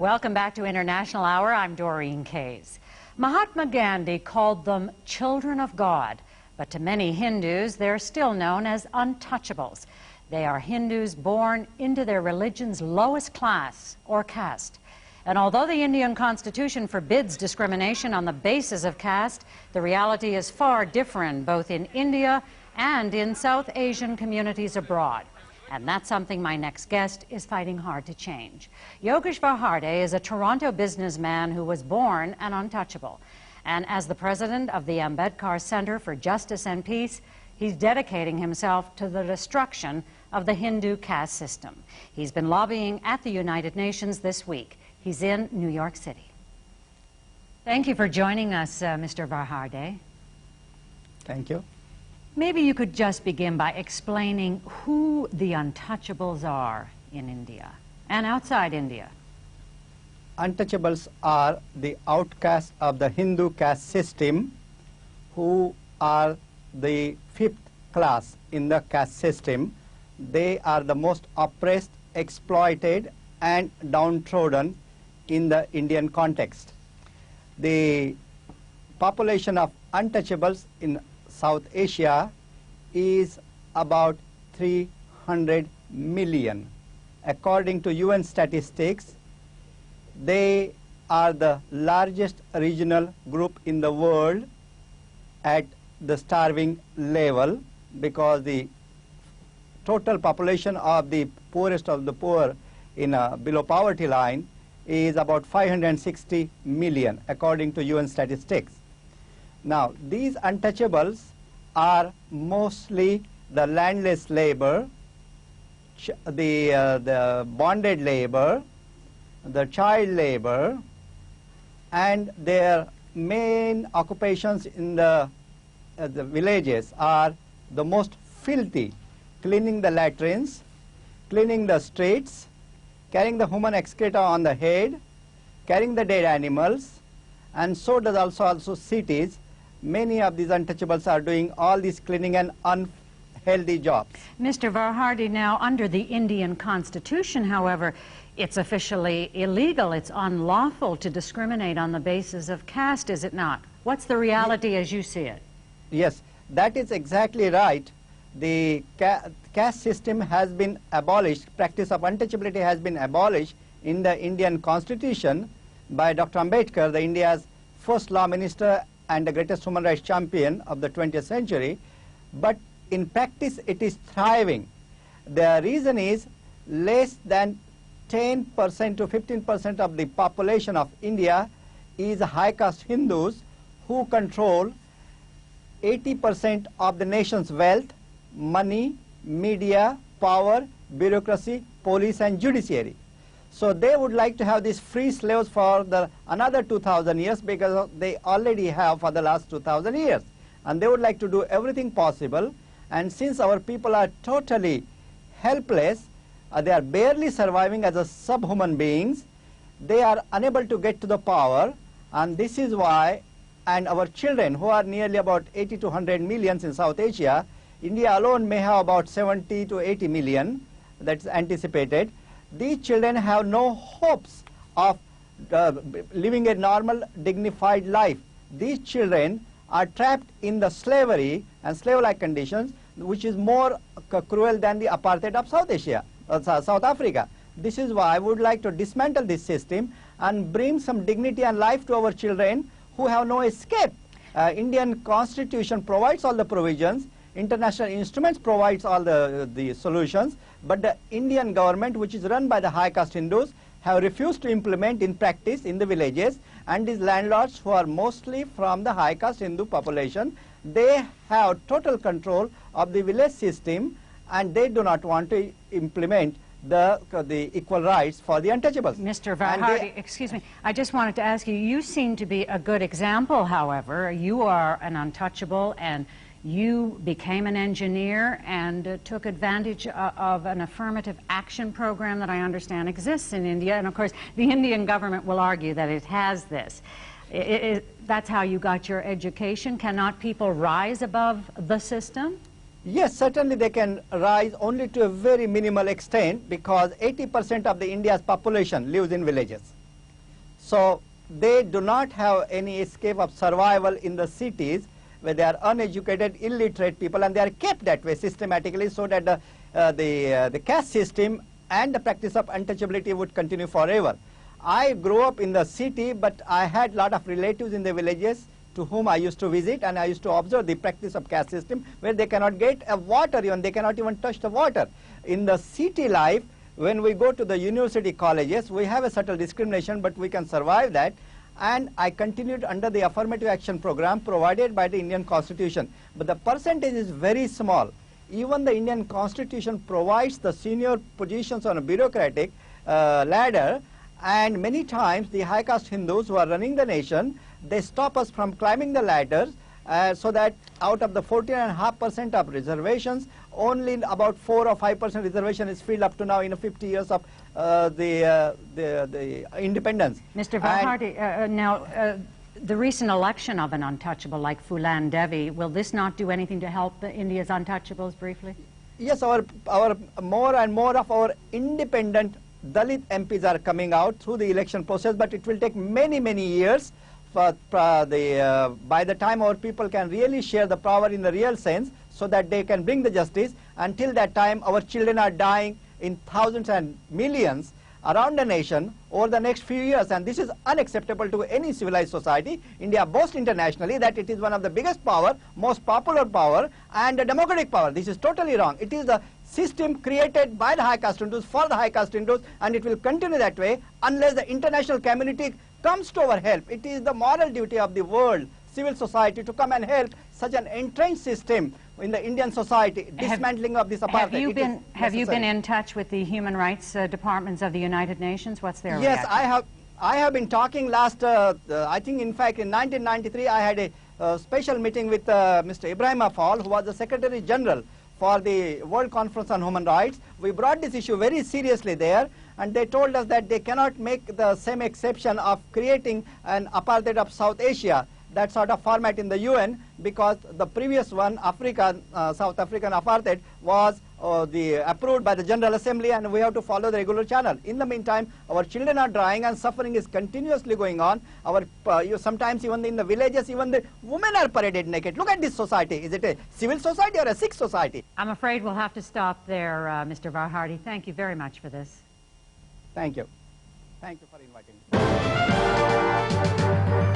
Welcome back to International Hour. I'm Doreen Kays. Mahatma Gandhi called them children of God, but to many Hindus, they're still known as untouchables. They are Hindus born into their religion's lowest class or caste. And although the Indian Constitution forbids discrimination on the basis of caste, the reality is far different both in India and in South Asian communities abroad. And that's something my next guest is fighting hard to change. Yogesh Varhade is a Toronto businessman who was born an untouchable. And as the president of the Ambedkar Center for Justice and Peace, he's dedicating himself to the destruction of the Hindu caste system. He's been lobbying at the United Nations this week. He's in New York City. Thank you for joining us, Mr. Varhade. Thank you. Maybe you could just begin by explaining who the untouchables are in India and outside India. Untouchables are the outcasts of the Hindu caste system who are the fifth class in the caste system. They are the most oppressed, exploited and downtrodden in the Indian context. The population of untouchables in South Asia is about 300 million. According to UN statistics, they are the largest regional group in the world at the starving level, because the total population of the poorest of the poor in below poverty line is about 560 million according to UN statistics. Now, these untouchables are mostly the landless labor, the bonded labor, the child labor, and their main occupations in the villages are the most filthy: cleaning the latrines, cleaning the streets, carrying the human excreta on the head, carrying the dead animals, and so does also cities. Many of these untouchables are doing all these cleaning and unhealthy jobs. Mr. Varhade, now under the Indian Constitution, however, it's officially illegal, it's unlawful to discriminate on the basis of caste, is it not? What's the reality as you see it? Yes, that is exactly right. The caste system has been abolished, practice of untouchability has been abolished in the Indian Constitution by Dr. Ambedkar, the India's first law minister and the greatest human rights champion of the 20th century. But in practice it is thriving. The reason is less than 10% to 15% of the population of India is high caste Hindus who control 80% of the nation's wealth, money, media, power, bureaucracy, police and judiciary. So they would like to have these free slaves for another 2,000 years, because they already have for the last 2,000 years. And they would like to do everything possible. And since our people are totally helpless, they are barely surviving as a subhuman beings, they are unable to get to the power. And this is why, and our children, who are nearly about 80 to 100 million in South Asia, India alone may have about 70 to 80 million, that's anticipated. These children have no hopes of living a normal, dignified life. These children are trapped in the slavery and slave-like conditions, which is more cruel than the apartheid of South Asia, South Africa. This is why I would like to dismantle this system and bring some dignity and life to our children who have no escape. Indian Constitution provides all the provisions. International instruments provides all the solutions, but the Indian government, which is run by the high caste Hindus, have refused to implement in practice in the villages. And these landlords, who are mostly from the high caste Hindu population, they have total control of the village system, and they do not want to implement the equal rights for the untouchables. Mr. Varhade, excuse me, I just wanted to ask you, you seem to be a good example, however. You are an untouchable, and you became an engineer and took advantage of an affirmative action program that I understand exists in India. And of course, the Indian government will argue that it has this. That's how you got your education. Cannot people rise above the system? Yes, certainly they can rise, only to a very minimal extent, because 80% of the India's population lives in villages. So they do not have any escape of survival in the cities where they are uneducated, illiterate people, and they are kept that way systematically so that the caste system and the practice of untouchability would continue forever. I grew up in the city, but I had a lot of relatives in the villages to whom I used to visit, and I used to observe the practice of caste system where they cannot get a water even, they cannot even touch the water. In the city life, when we go to the university colleges, we have a subtle discrimination, but we can survive that. And I continued under the affirmative action program provided by the Indian Constitution. But the percentage is very small. Even the Indian Constitution provides the senior positions on a bureaucratic ladder, and many times the high caste Hindus who are running the nation, they stop us from climbing the ladders, so that out of the 14.5% of reservations, only about 4 or 5% reservation is filled up to now in 50 years of the independence. Mr. Varhade, the recent election of an untouchable like Phulan Devi, will this not do anything to help India's untouchables briefly? Yes, our more and more of our independent Dalit MPs are coming out through the election process, but it will take many, many years for by the time our people can really share the power in the real sense so that they can bring the justice. Until that time, our children are dying in thousands and millions around the nation over the next few years, and this is unacceptable to any civilized society. India boasts internationally that it is one of the biggest power, most popular power, and a democratic power. This is totally wrong. It is the system created by the high caste Hindus for the high caste Hindus, and it will continue that way unless the international community comes to our help. It is the moral duty of the world, civil society, to come and help such an entrenched system in the Indian society, dismantling of this apartheid. Have you been in touch with the human rights departments of the United Nations? What's their reaction? Yes, I have been talking last, I think in fact in 1993 I had a special meeting with Mr. Ibrahim Afal, who was the Secretary General for the World Conference on Human Rights. We brought this issue very seriously there, and they told us that they cannot make the same exception of creating an apartheid of South Asia, that sort of format in the UN, because the previous one, South African apartheid, was approved by the General Assembly, and we have to follow the regular channel. In the meantime, our children are dying and suffering is continuously going on. Sometimes even in the villages, even the women are paraded naked. Look at this society. Is it a civil society or a sick society? I'm afraid we'll have to stop there, Mr. Varhade. Thank you very much for this. Thank you. Thank you for inviting me.